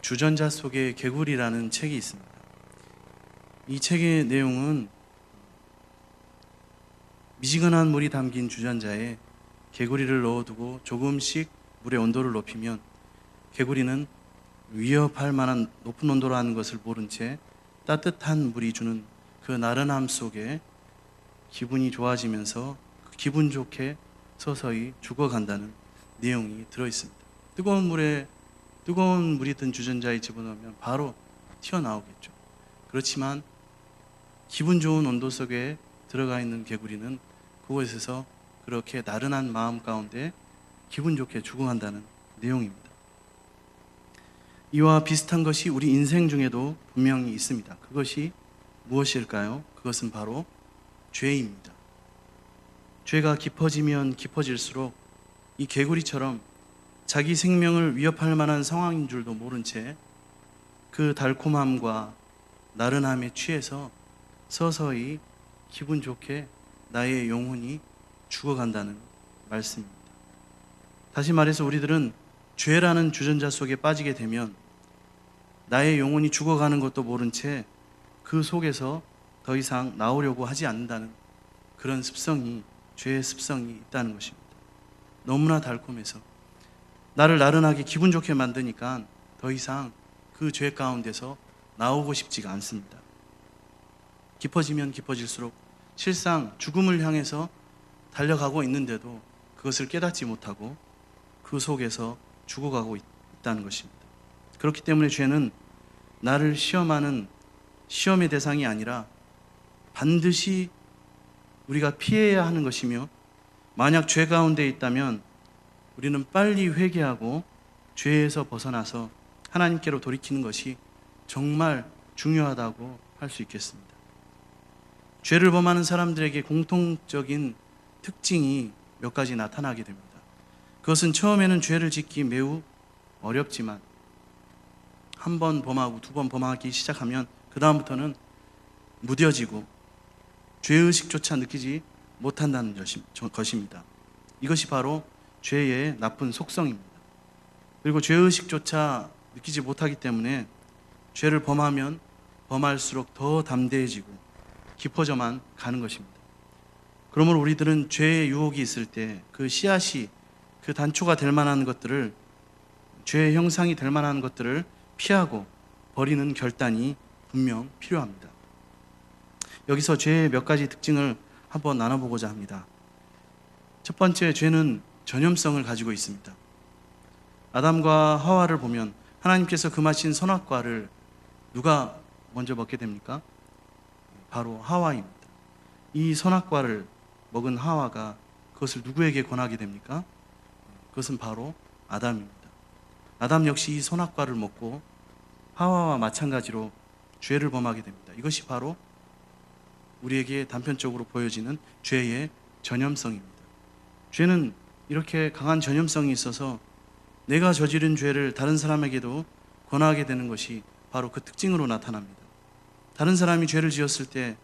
주전자 속의 개구리라는 책이 있습니다. 이 책의 내용은 미지근한 물이 담긴 주전자에 개구리를 넣어두고 조금씩 물의 온도를 높이면 개구리는 위협할 만한 높은 온도라는 것을 모른 채 따뜻한 물이 주는 그 나른함 속에 기분이 좋아지면서 그 기분 좋게 서서히 죽어간다는 내용이 들어있습니다. 뜨거운 물이 든 주전자에 집어넣으면 바로 튀어나오겠죠. 그렇지만 기분 좋은 온도 속에 들어가 있는 개구리는 그곳에서 그렇게 나른한 마음 가운데 기분 좋게 죽어간다는 내용입니다. 이와 비슷한 것이 우리 인생 중에도 분명히 있습니다. 그것이 무엇일까요? 그것은 바로 죄입니다. 죄가 깊어지면 깊어질수록 이 개구리처럼 자기 생명을 위협할 만한 상황인 줄도 모른 채 그 달콤함과 나른함에 취해서 서서히 기분 좋게 나의 영혼이 죽어간다는 말씀입니다. 다시 말해서 우리들은 죄라는 주전자 속에 빠지게 되면 나의 영혼이 죽어가는 것도 모른 채 그 속에서 더 이상 나오려고 하지 않는다는 그런 습성이, 죄의 습성이 있다는 것입니다. 너무나 달콤해서 나를 나른하게 기분 좋게 만드니까 더 이상 그 죄 가운데서 나오고 싶지가 않습니다. 깊어지면 깊어질수록 실상 죽음을 향해서 달려가고 있는데도 그것을 깨닫지 못하고 그 속에서 죽어가고 있다는 것입니다. 그렇기 때문에 죄는 나를 시험하는 시험의 대상이 아니라 반드시 우리가 피해야 하는 것이며, 만약 죄 가운데 있다면 우리는 빨리 회개하고 죄에서 벗어나서 하나님께로 돌이키는 것이 정말 중요하다고 할 수 있겠습니다. 죄를 범하는 사람들에게 공통적인 특징이 몇 가지 나타나게 됩니다. 그것은 처음에는 죄를 짓기 매우 어렵지만 한 번 범하고 두 번 범하기 시작하면 그 다음부터는 무뎌지고 죄의식조차 느끼지 못한다는 것입니다. 이것이 바로 죄의 나쁜 속성입니다. 그리고 죄의식조차 느끼지 못하기 때문에 죄를 범하면 범할수록 더 담대해지고 깊어져만 가는 것입니다. 그러므로 우리들은 죄의 유혹이 있을 때 그 씨앗이, 그 단초가 될 만한 것들을, 죄의 형상이 될 만한 것들을 피하고 버리는 결단이 분명 필요합니다. 여기서 죄의 몇 가지 특징을 한번 나눠보고자 합니다. 첫 번째, 죄는 전염성을 가지고 있습니다. 아담과 하와를 보면 하나님께서 금하신 선악과를 누가 먼저 먹게 됩니까? 바로 하와입니다. 이 선악과를 먹은 하와가 그것을 누구에게 권하게 됩니까? 그것은 바로 아담입니다. 아담 역시 이 선악과를 먹고 하와와 마찬가지로 죄를 범하게 됩니다. 이것이 바로 우리에게 단편적으로 보여지는 죄의 전염성입니다. 죄는 이렇게 강한 전염성이 있어서 내가 저지른 죄를 다른 사람에게도 권하게 되는 것이 바로 그 특징으로 나타납니다. 다른 사람이 죄를 지었을 때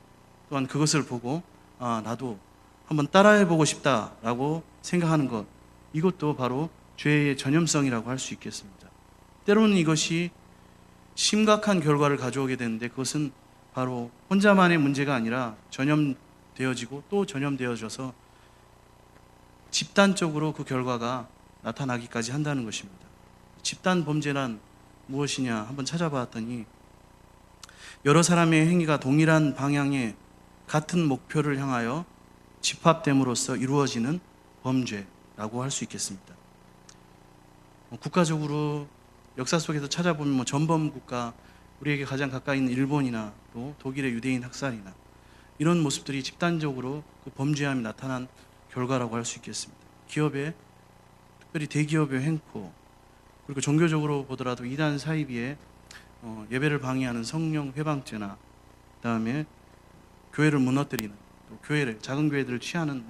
또한 그것을 보고 나도 한번 따라해보고 싶다라고 생각하는 것, 이것도 바로 죄의 전염성이라고 할 수 있겠습니다. 때로는 이것이 심각한 결과를 가져오게 되는데 그것은 바로 혼자만의 문제가 아니라 전염되어지고 또 전염되어져서 집단적으로 그 결과가 나타나기까지 한다는 것입니다. 집단 범죄란 무엇이냐 한번 찾아봤더니 여러 사람의 행위가 동일한 방향의 같은 목표를 향하여 집합됨으로써 이루어지는 범죄라고 할 수 있겠습니다. 국가적으로 역사 속에서 찾아보면 전범 국가, 우리에게 가장 가까이 있는 일본이나 또 독일의 유대인 학살이나 이런 모습들이 집단적으로 그 범죄함이 나타난 결과라고 할 수 있겠습니다. 기업의, 특별히 대기업의 횡포, 그리고 종교적으로 보더라도 이단 사이비에 예배를 방해하는 성령 회방죄나 그다음에 교회를 무너뜨리는, 또 교회를, 작은 교회들을 취하는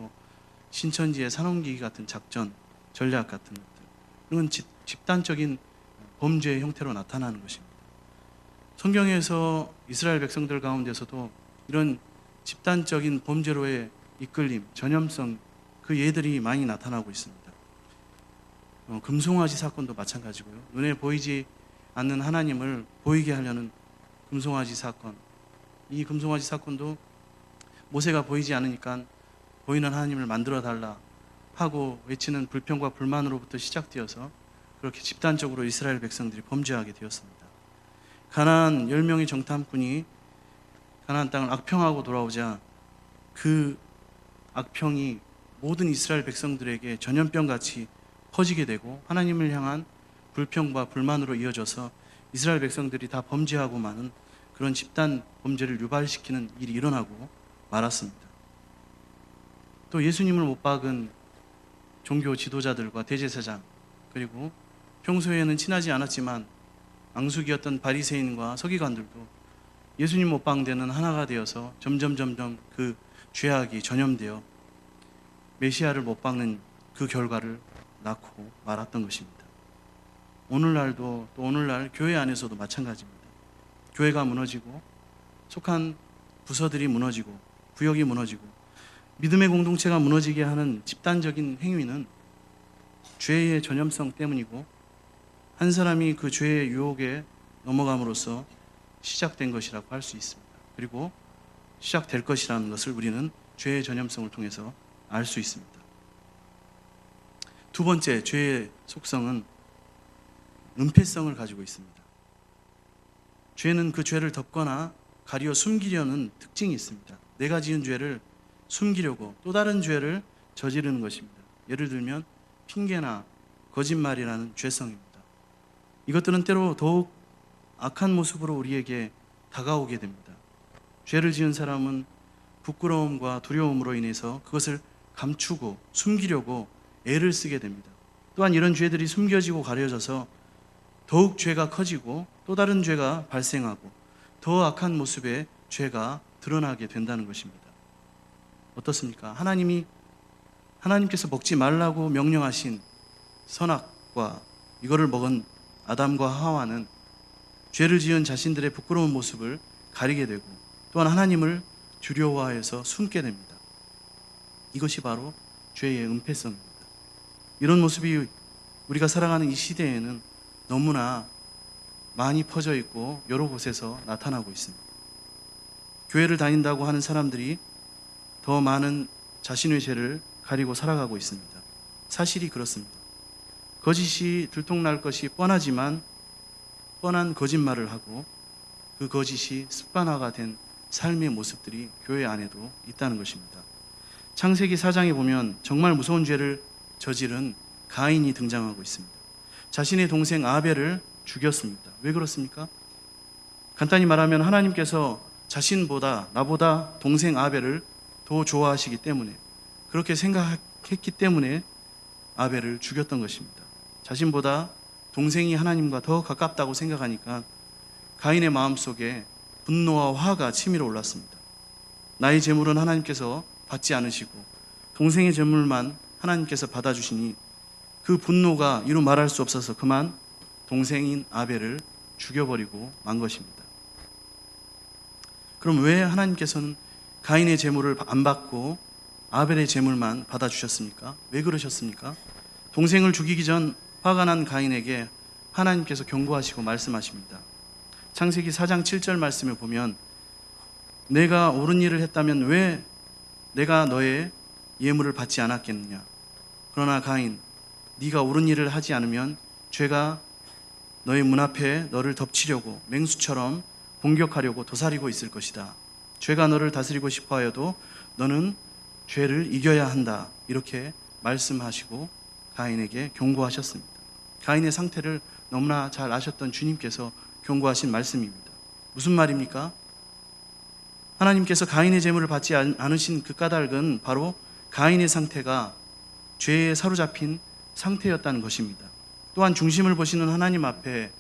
신천지의 산업기기 같은 작전, 전략 같은 것들, 이건 집단적인 범죄의 형태로 나타나는 것입니다. 성경에서 이스라엘 백성들 가운데서도 이런 집단적인 범죄로의 이끌림, 전염성, 그 예들이 많이 나타나고 있습니다. 금송아지 사건도 마찬가지고요. 눈에 보이지 않는 하나님을 보이게 하려는 금송아지 사건. 이 금송아지 사건도 모세가 보이지 않으니까 보이는 하나님을 만들어 달라 하고 외치는 불평과 불만으로부터 시작되어서 그렇게 집단적으로 이스라엘 백성들이 범죄하게 되었습니다. 가나안 10명의 정탐꾼이 가나안 땅을 악평하고 돌아오자 그 악평이 모든 이스라엘 백성들에게 전염병같이 퍼지게 되고 하나님을 향한 불평과 불만으로 이어져서 이스라엘 백성들이 다 범죄하고 마는 그런 집단 범죄를 유발시키는 일이 일어나고 말았습니다. 또 예수님을 못 박은 종교 지도자들과 대제사장, 그리고 평소에는 친하지 않았지만 앙숙이었던 바리새인과 서기관들도 예수님 못 박은 데는 하나가 되어서 점점 그 죄악이 전염되어 메시아를 못 박는 그 결과를 낳고 말았던 것입니다. 오늘날도 또 오늘날 교회 안에서도 마찬가지입니다. 교회가 무너지고 속한 부서들이 무너지고 구역이 무너지고 믿음의 공동체가 무너지게 하는 집단적인 행위는 죄의 전염성 때문이고 한 사람이 그 죄의 유혹에 넘어감으로써 시작된 것이라고 할 수 있습니다. 그리고 시작될 것이라는 것을 우리는 죄의 전염성을 통해서 알 수 있습니다. 두 번째, 죄의 속성은 은폐성을 가지고 있습니다. 죄는 그 죄를 덮거나 가리어 숨기려는 특징이 있습니다. 내가 지은 죄를 숨기려고 또 다른 죄를 저지르는 것입니다. 예를 들면 핑계나 거짓말이라는 죄성입니다. 이것들은 때로 더욱 악한 모습으로 우리에게 다가오게 됩니다. 죄를 지은 사람은 부끄러움과 두려움으로 인해서 그것을 감추고 숨기려고 애를 쓰게 됩니다. 또한 이런 죄들이 숨겨지고 가려져서 더욱 죄가 커지고 또 다른 죄가 발생하고 더 악한 모습의 죄가 드러나게 된다는 것입니다. 어떻습니까? 하나님께서 먹지 말라고 명령하신 선악과 이거를 먹은 아담과 하와는 죄를 지은 자신들의 부끄러운 모습을 가리게 되고 또한 하나님을 두려워해서 숨게 됩니다. 이것이 바로 죄의 은폐성입니다. 이런 모습이 우리가 살아가는 이 시대에는 너무나 많이 퍼져 있고 여러 곳에서 나타나고 있습니다. 교회를 다닌다고 하는 사람들이 더 많은 자신의 죄를 가리고 살아가고 있습니다. 사실이 그렇습니다. 거짓이 들통날 것이 뻔하지만 뻔한 거짓말을 하고 그 거짓이 습관화가 된 삶의 모습들이 교회 안에도 있다는 것입니다. 창세기 4장에 보면 정말 무서운 죄를 저지른 가인이 등장하고 있습니다. 자신의 동생 아벨을 죽였습니다. 왜 그렇습니까? 간단히 말하면 하나님께서 자신보다 나보다 동생 아벨을 더 좋아하시기 때문에 그렇게 생각했기 때문에 아벨을 죽였던 것입니다. 자신보다 동생이 하나님과 더 가깝다고 생각하니까 가인의 마음속에 분노와 화가 치밀어 올랐습니다. 나의 재물은 하나님께서 받지 않으시고 동생의 재물만 하나님께서 받아주시니 그 분노가 이루 말할 수 없어서 그만 동생인 아벨을 죽여버리고 만 것입니다. 그럼 왜 하나님께서는 가인의 재물을 안 받고 아벨의 재물만 받아주셨습니까? 왜 그러셨습니까? 동생을 죽이기 전 화가 난 가인에게 하나님께서 경고하시고 말씀하십니다. 창세기 4장 7절 말씀에 보면 내가 옳은 일을 했다면 왜 내가 너의 예물을 받지 않았겠느냐? 그러나 가인, 네가 옳은 일을 하지 않으면 죄가 너의 문 앞에 너를 덮치려고 맹수처럼 공격하려고 도사리고 있을 것이다. 죄가 너를 다스리고 싶어 하여도 너는 죄를 이겨야 한다. 이렇게 말씀하시고 가인에게 경고하셨습니다. 가인의 상태를 너무나 잘 아셨던 주님께서 경고하신 말씀입니다. 무슨 말입니까? 하나님께서 가인의 재물을 받지 않으신 그 까닭은 바로 가인의 상태가 죄에 사로잡힌 상태였다는 것입니다. 또한 중심을 보시는 하나님 앞에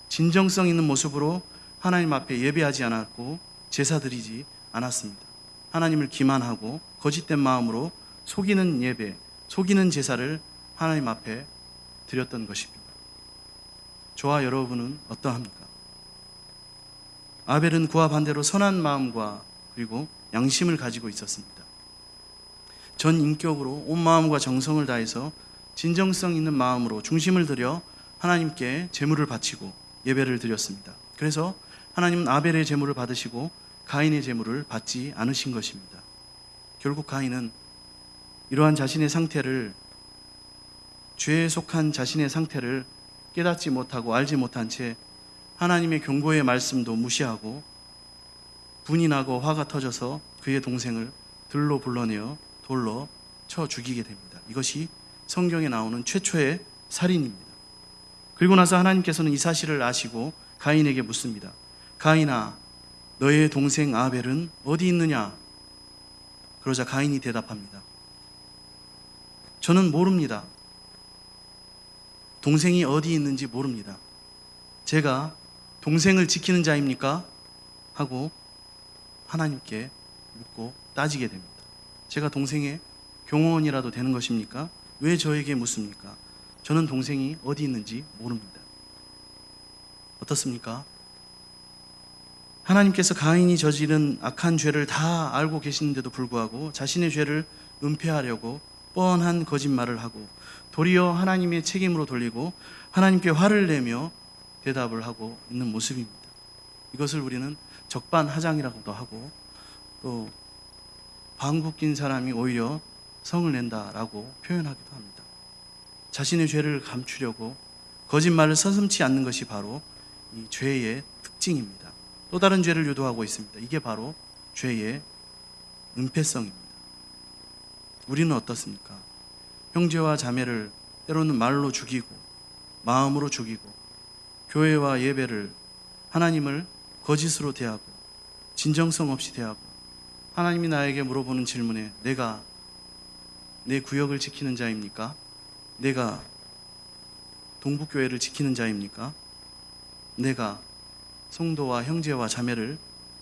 진정성 있는 모습으로 하나님 앞에 예배하지 않았고 제사 드리지 않았습니다. 하나님을 기만하고 거짓된 마음으로 속이는 예배, 속이는 제사를 하나님 앞에 드렸던 것입니다. 저와 여러분은 어떠합니까? 아벨은 그와 반대로 선한 마음과 그리고 양심을 가지고 있었습니다. 전 인격으로 온 마음과 정성을 다해서 진정성 있는 마음으로 중심을 들여 하나님께 제물을 바치고 예배를 드렸습니다. 그래서 하나님은 아벨의 제물을 받으시고 가인의 제물을 받지 않으신 것입니다. 결국 가인은 이러한 자신의 상태를, 죄에 속한 자신의 상태를 깨닫지 못하고 알지 못한 채 하나님의 경고의 말씀도 무시하고 분이 나고 화가 터져서 그의 동생을 들로 불러내어 돌로 쳐 죽이게 됩니다. 이것이 성경에 나오는 최초의 살인입니다. 그리고 나서 하나님께서는 이 사실을 아시고 가인에게 묻습니다. 가인아, 너의 동생 아벨은 어디 있느냐? 그러자 가인이 대답합니다. 저는 모릅니다. 동생이 어디 있는지 모릅니다. 제가 동생을 지키는 자입니까? 하고 하나님께 묻고 따지게 됩니다. 제가 동생의 경호원이라도 되는 것입니까? 왜 저에게 묻습니까? 저는 동생이 어디 있는지 모릅니다. 어떻습니까? 하나님께서 가인이 저지른 악한 죄를 다 알고 계시는데도 불구하고 자신의 죄를 은폐하려고 뻔한 거짓말을 하고 도리어 하나님의 책임으로 돌리고 하나님께 화를 내며 대답을 하고 있는 모습입니다. 이것을 우리는 적반하장이라고도 하고 또 방귀 낀 사람이 오히려 성을 낸다라고 표현하기도 합니다. 자신의 죄를 감추려고 거짓말을 서슴지 않는 것이 바로 이 죄의 특징입니다. 또 다른 죄를 유도하고 있습니다. 이게 바로 죄의 은폐성입니다. 우리는 어떻습니까? 형제와 자매를 때로는 말로 죽이고 마음으로 죽이고 교회와 예배를, 하나님을 거짓으로 대하고 진정성 없이 대하고 하나님이 나에게 물어보는 질문에 내가 내 구역을 지키는 자입니까? 내가 동북교회를 지키는 자입니까? 내가 성도와 형제와 자매를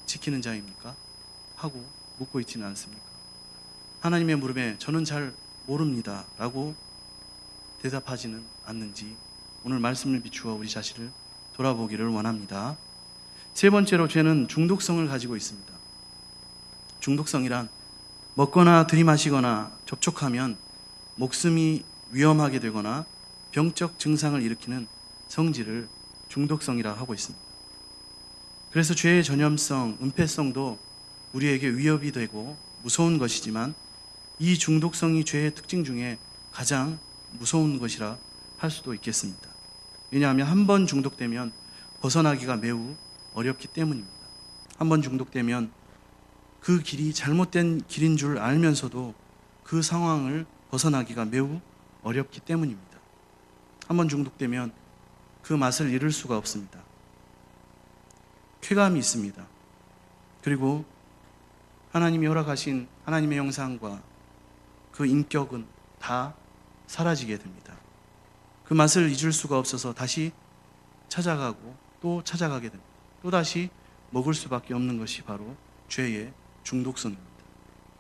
지키는 자입니까? 하고 묻고 있지는 않습니까? 하나님의 물음에 저는 잘 모릅니다 라고 대답하지는 않는지 오늘 말씀을 비추어 우리 자신을 돌아보기를 원합니다. 세 번째로 죄는 중독성을 가지고 있습니다. 중독성이란 먹거나 들이마시거나 접촉하면 목숨이 위험하게 되거나 병적 증상을 일으키는 성질을 중독성이라 하고 있습니다. 그래서 죄의 전염성, 은폐성도 우리에게 위협이 되고 무서운 것이지만 이 중독성이 죄의 특징 중에 가장 무서운 것이라 할 수도 있겠습니다. 왜냐하면 한 번 중독되면 벗어나기가 매우 어렵기 때문입니다. 한 번 중독되면 그 길이 잘못된 길인 줄 알면서도 그 상황을 벗어나기가 매우 어렵기 때문입니다. 한 번 중독되면 그 맛을 잃을 수가 없습니다. 쾌감이 있습니다. 그리고 하나님이 허락하신 하나님의 형상과 그 인격은 다 사라지게 됩니다. 그 맛을 잊을 수가 없어서 다시 찾아가고 또 찾아가게 됩니다. 또다시 먹을 수밖에 없는 것이 바로 죄의 중독성입니다.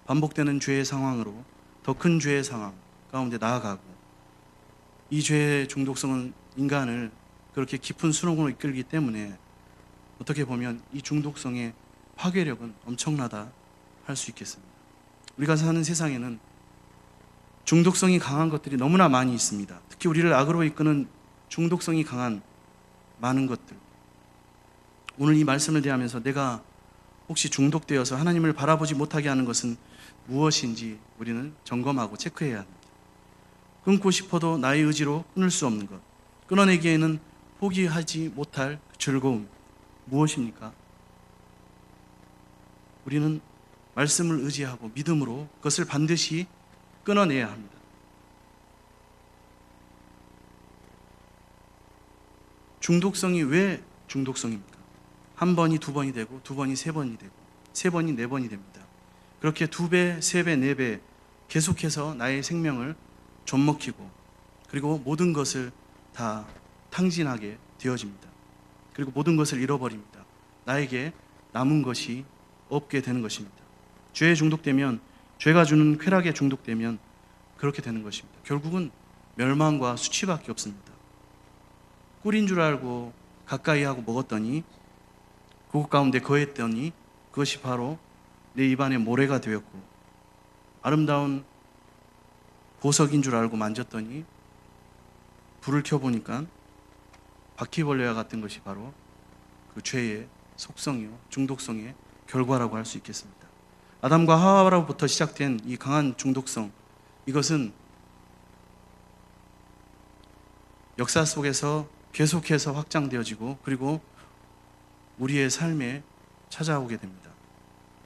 반복되는 죄의 상황으로 더 큰 죄의 상황 가운데 나아가고 이 죄의 중독성은 인간을 그렇게 깊은 수렁으로 이끌기 때문에 어떻게 보면 이 중독성의 파괴력은 엄청나다 할 수 있겠습니다. 우리가 사는 세상에는 중독성이 강한 것들이 너무나 많이 있습니다. 특히 우리를 악으로 이끄는 중독성이 강한 많은 것들. 오늘 이 말씀을 대하면서 내가 혹시 중독되어서 하나님을 바라보지 못하게 하는 것은 무엇인지 우리는 점검하고 체크해야 합니다. 끊고 싶어도 나의 의지로 끊을 수 없는 것, 끊어내기에는 포기하지 못할 즐거움, 무엇입니까? 우리는 말씀을 의지하고 믿음으로 그것을 반드시 끊어내야 합니다. 중독성이 왜 중독성입니까? 한 번이 두 번이 되고 두 번이 세 번이 되고 세 번이 네 번이 됩니다. 그렇게 두 배, 세 배, 네 배 계속해서 나의 생명을 좀먹히고 그리고 모든 것을 다 탕진하게 되어집니다. 그리고 모든 것을 잃어버립니다. 나에게 남은 것이 없게 되는 것입니다. 죄에 중독되면, 죄가 주는 쾌락에 중독되면 그렇게 되는 것입니다. 결국은 멸망과 수치밖에 없습니다. 꿀인 줄 알고 가까이 하고 먹었더니 그것 가운데 거했더니 그것이 바로 내 입안에 모래가 되었고 아름다운 보석인 줄 알고 만졌더니 불을 켜보니까 바퀴벌레와 같은 것이 바로 그 죄의 속성이요, 중독성의 결과라고 할 수 있겠습니다. 아담과 하와로부터 시작된 이 강한 중독성, 이것은 역사 속에서 계속해서 확장되어지고 그리고 우리의 삶에 찾아오게 됩니다.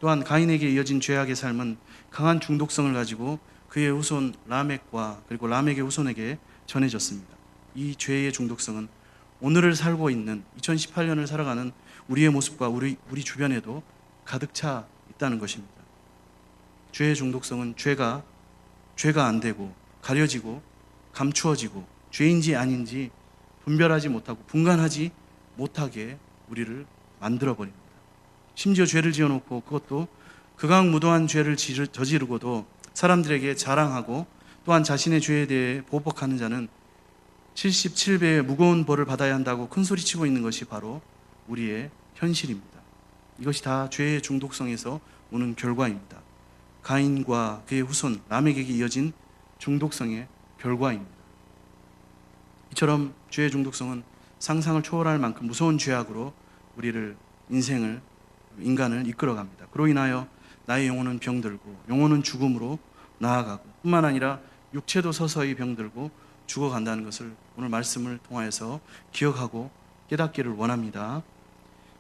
또한 가인에게 이어진 죄악의 삶은 강한 중독성을 가지고 그의 후손 라멕과 그리고 라멕의 후손에게 전해졌습니다. 이 죄의 중독성은 오늘을 살고 있는 2018년을 살아가는 우리의 모습과 우리 주변에도 가득 차 있다는 것입니다. 죄의 중독성은 죄가 안 되고 가려지고 감추어지고 죄인지 아닌지 분별하지 못하고 분간하지 못하게 우리를 만들어버립니다. 심지어 죄를 지어놓고 그것도 극악무도한 죄를 저지르고도 사람들에게 자랑하고 또한 자신의 죄에 대해 보복하는 자는 77배의 무거운 벌을 받아야 한다고 큰소리치고 있는 것이 바로 우리의 현실입니다. 이것이 다 죄의 중독성에서 오는 결과입니다. 가인과 그의 후손 라멕에게 이어진 중독성의 결과입니다. 이처럼 죄의 중독성은 상상을 초월할 만큼 무서운 죄악으로 우리를 인간을 이끌어갑니다. 그로 인하여 나의 영혼은 병들고 영혼은 죽음으로 나아가고 뿐만 아니라 육체도 서서히 병들고 죽어간다는 것을 오늘 말씀을 통하여서 기억하고 깨닫기를 원합니다.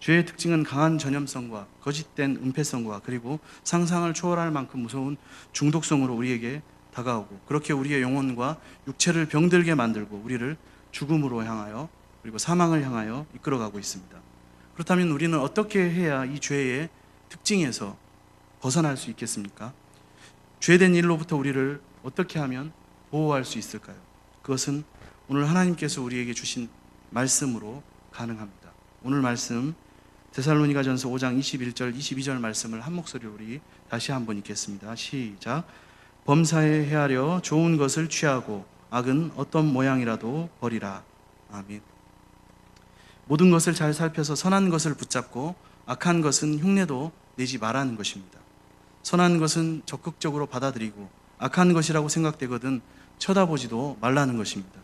죄의 특징은 강한 전염성과 거짓된 은폐성과 그리고 상상을 초월할 만큼 무서운 중독성으로 우리에게 다가오고 그렇게 우리의 영혼과 육체를 병들게 만들고 우리를 죽음으로 향하여 그리고 사망을 향하여 이끌어가고 있습니다. 그렇다면 우리는 어떻게 해야 이 죄의 특징에서 벗어날 수 있겠습니까? 죄된 일로부터 우리를 어떻게 하면 보호할 수 있을까요? 그것은 오늘 하나님께서 우리에게 주신 말씀으로 가능합니다. 오늘 말씀 데살로니가전서 5장 21절 22절 말씀을 한 목소리로 우리 다시 한번 읽겠습니다. 시작. 범사에 헤아려 좋은 것을 취하고 악은 어떤 모양이라도 버리라. 아멘. 모든 것을 잘 살펴서 선한 것을 붙잡고 악한 것은 흉내도 내지 말라는 것입니다. 선한 것은 적극적으로 받아들이고 악한 것이라고 생각되거든 쳐다보지도 말라는 것입니다.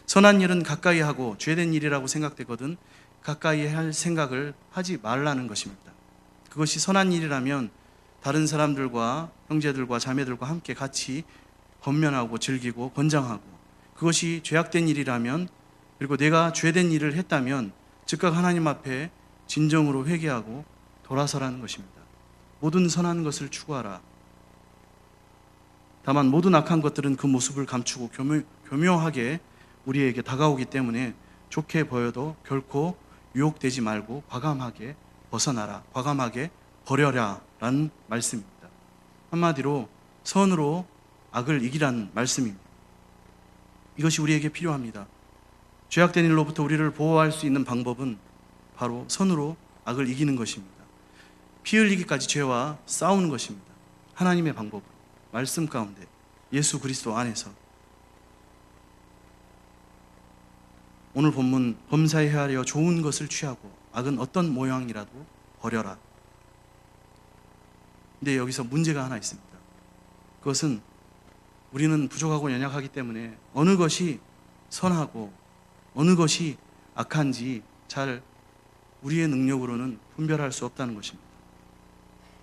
선한 일은 가까이 하고 죄된 일이라고 생각되거든 가까이 할 생각을 하지 말라는 것입니다. 그것이 선한 일이라면 다른 사람들과 형제들과 자매들과 함께 같이 권면하고 즐기고 권장하고, 그것이 죄악된 일이라면 그리고 내가 죄된 일을 했다면 즉각 하나님 앞에 진정으로 회개하고 돌아서라는 것입니다. 모든 선한 것을 추구하라. 다만 모든 악한 것들은 그 모습을 감추고 교묘하게 우리에게 다가오기 때문에 좋게 보여도 결코 유혹되지 말고 과감하게 벗어나라, 과감하게 버려라 라는 말씀입니다. 한마디로 선으로 악을 이기라는 말씀입니다. 이것이 우리에게 필요합니다. 죄악된 일로부터 우리를 보호할 수 있는 방법은 바로 선으로 악을 이기는 것입니다. 피 흘리기까지 죄와 싸우는 것입니다. 하나님의 방법은 말씀 가운데 예수 그리스도 안에서. 오늘 본문 범사에 헤아려 좋은 것을 취하고 악은 어떤 모양이라도 버려라. 근데 여기서 문제가 하나 있습니다. 그것은 우리는 부족하고 연약하기 때문에 어느 것이 선하고 어느 것이 악한지 잘 우리의 능력으로는 분별할 수 없다는 것입니다.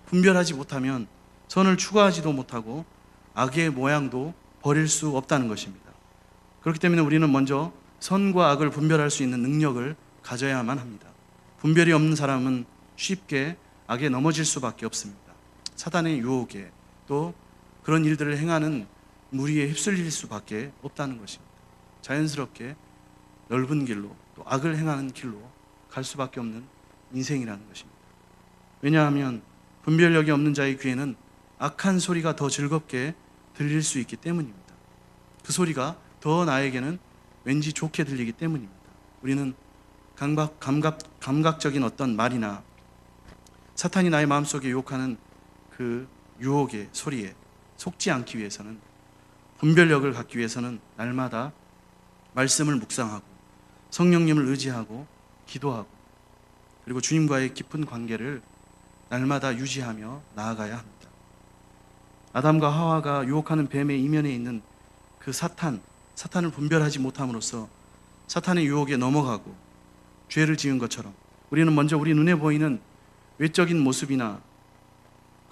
분별하지 못하면 선을 추구하지도 못하고 악의 모양도 버릴 수 없다는 것입니다. 그렇기 때문에 우리는 먼저 선과 악을 분별할 수 있는 능력을 가져야만 합니다. 분별이 없는 사람은 쉽게 악에 넘어질 수밖에 없습니다. 사단의 유혹에 또 그런 일들을 행하는 무리에 휩쓸릴 수밖에 없다는 것입니다. 자연스럽게 넓은 길로 또 악을 행하는 길로 갈 수밖에 없는 인생이라는 것입니다. 왜냐하면 분별력이 없는 자의 귀에는 악한 소리가 더 즐겁게 들릴 수 있기 때문입니다. 그 소리가 더 나에게는 왠지 좋게 들리기 때문입니다. 우리는 감각적인 어떤 말이나 사탄이 나의 마음속에 유혹하는 그 유혹의 소리에 속지 않기 위해서는, 분별력을 갖기 위해서는 날마다 말씀을 묵상하고 성령님을 의지하고 기도하고 그리고 주님과의 깊은 관계를 날마다 유지하며 나아가야 합니다. 아담과 하와가 유혹하는 뱀의 이면에 있는 그 사탄을 분별하지 못함으로써 사탄의 유혹에 넘어가고 죄를 지은 것처럼 우리는 먼저 우리 눈에 보이는 외적인 모습이나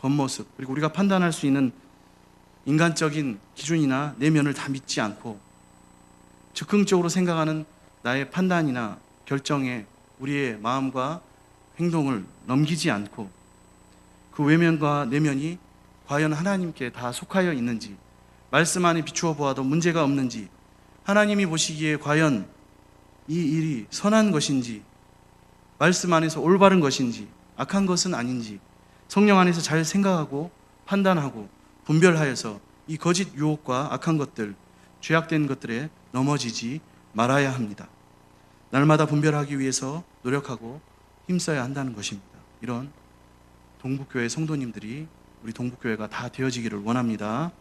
겉모습, 그리고 우리가 판단할 수 있는 인간적인 기준이나 내면을 다 믿지 않고 즉흥적으로 생각하는 나의 판단이나 결정에 우리의 마음과 행동을 넘기지 않고 그 외면과 내면이 과연 하나님께 다 속하여 있는지, 말씀 안에 비추어 보아도 문제가 없는지, 하나님이 보시기에 과연 이 일이 선한 것인지, 말씀 안에서 올바른 것인지, 악한 것은 아닌지 성령 안에서 잘 생각하고 판단하고 분별하여서 이 거짓 유혹과 악한 것들, 죄악된 것들에 넘어지지 말아야 합니다. 날마다 분별하기 위해서 노력하고 힘써야 한다는 것입니다. 이런 동북교회 성도님들이 우리 동북교회가 다 되어지기를 원합니다.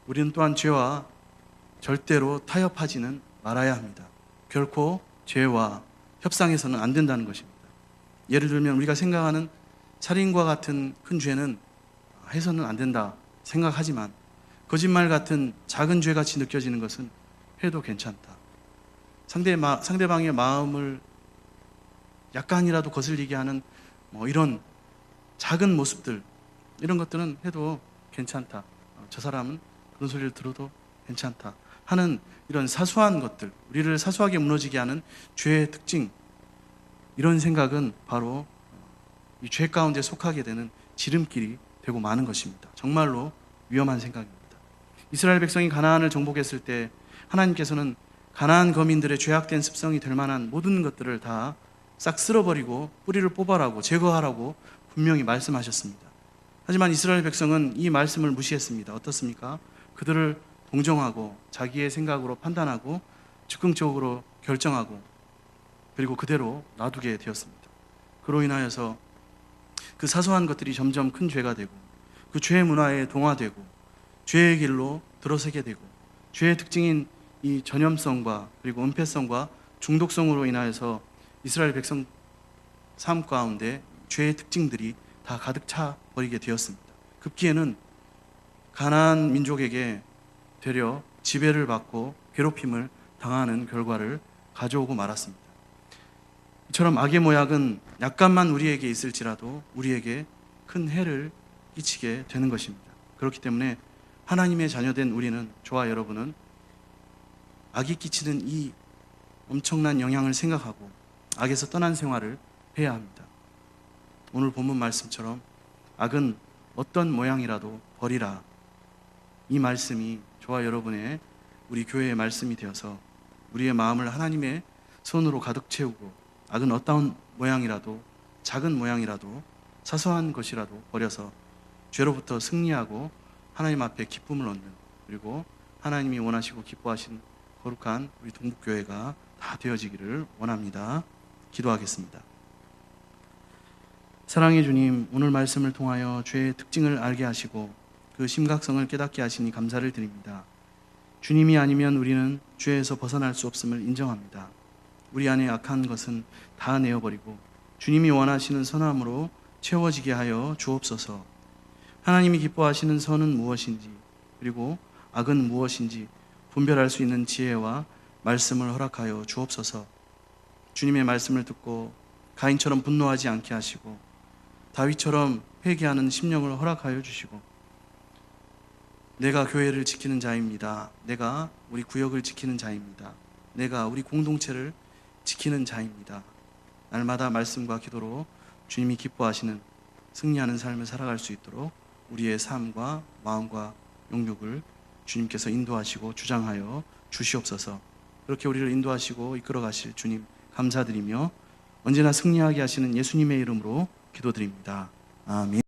우리는 또한 죄와 절대로 타협하지는 말아야 합니다. 결코 죄와 협상해서는 안 된다는 것입니다. 예를 들면 우리가 생각하는 살인과 같은 큰 죄는 해서는 안 된다 생각하지만 거짓말 같은 작은 죄같이 느껴지는 것은 해도 괜찮다. 상대방의 마음을 약간이라도 거슬리게 하는 이런 작은 모습들, 이런 것들은 해도 괜찮다. 저 사람은 그런 소리를 들어도 괜찮다 하는 이런 사소한 것들, 우리를 사소하게 무너지게 하는 죄의 특징, 이런 생각은 바로 이 죄 가운데 속하게 되는 지름길이 되고 마는 것입니다. 정말로 위험한 생각입니다. 이스라엘 백성이 가나안을 정복했을 때 하나님께서는 가나안 거민들의 죄악된 습성이 될 만한 모든 것들을 다 싹 쓸어버리고 뿌리를 뽑아라고, 제거하라고 분명히 말씀하셨습니다. 하지만 이스라엘 백성은 이 말씀을 무시했습니다. 어떻습니까? 그들을 동정하고 자기의 생각으로 판단하고 즉흥적으로 결정하고 그리고 그대로 놔두게 되었습니다. 그로 인하여서 그 사소한 것들이 점점 큰 죄가 되고 그 죄의 문화에 동화되고 죄의 길로 들어서게 되고 죄의 특징인 이 전염성과 그리고 은폐성과 중독성으로 인하여서 이스라엘 백성 삶 가운데 죄의 특징들이 다 가득 차 버리게 되었습니다. 급기에는 가나안 민족에게 되려 지배를 받고 괴롭힘을 당하는 결과를 가져오고 말았습니다. 이처럼 악의 모약은 약간만 우리에게 있을지라도 우리에게 큰 해를 끼치게 되는 것입니다. 그렇기 때문에 하나님의 자녀된 우리는, 저와 여러분은 악이 끼치는 이 엄청난 영향을 생각하고 악에서 떠난 생활을 해야 합니다. 오늘 본문 말씀처럼 악은 어떤 모양이라도 버리라, 이 말씀이 저와 여러분의 우리 교회의 말씀이 되어서 우리의 마음을 하나님의 손으로 가득 채우고 악은 어떤 모양이라도, 작은 모양이라도, 사소한 것이라도 버려서 죄로부터 승리하고 하나님 앞에 기쁨을 얻는, 그리고 하나님이 원하시고 기뻐하시는 거룩한 우리 동북교회가 다 되어지기를 원합니다. 기도하겠습니다. 사랑의 주님, 오늘 말씀을 통하여 죄의 특징을 알게 하시고 그 심각성을 깨닫게 하시니 감사를 드립니다. 주님이 아니면 우리는 죄에서 벗어날 수 없음을 인정합니다. 우리 안에 악한 것은 다 내어버리고 주님이 원하시는 선함으로 채워지게 하여 주옵소서. 하나님이 기뻐하시는 선은 무엇인지, 그리고 악은 무엇인지 분별할 수 있는 지혜와 말씀을 허락하여 주옵소서. 주님의 말씀을 듣고 가인처럼 분노하지 않게 하시고 다윗처럼 회개하는 심령을 허락하여 주시고, 내가 교회를 지키는 자입니다. 내가 우리 구역을 지키는 자입니다. 내가 우리 공동체를 지키는 자입니다. 날마다 말씀과 기도로 주님이 기뻐하시는 승리하는 삶을 살아갈 수 있도록 우리의 삶과 마음과 영육을 주님께서 인도하시고 주장하여 주시옵소서. 그렇게 우리를 인도하시고 이끌어 가실 주님 감사드리며 언제나 승리하게 하시는 예수님의 이름으로 기도드립니다. 아멘.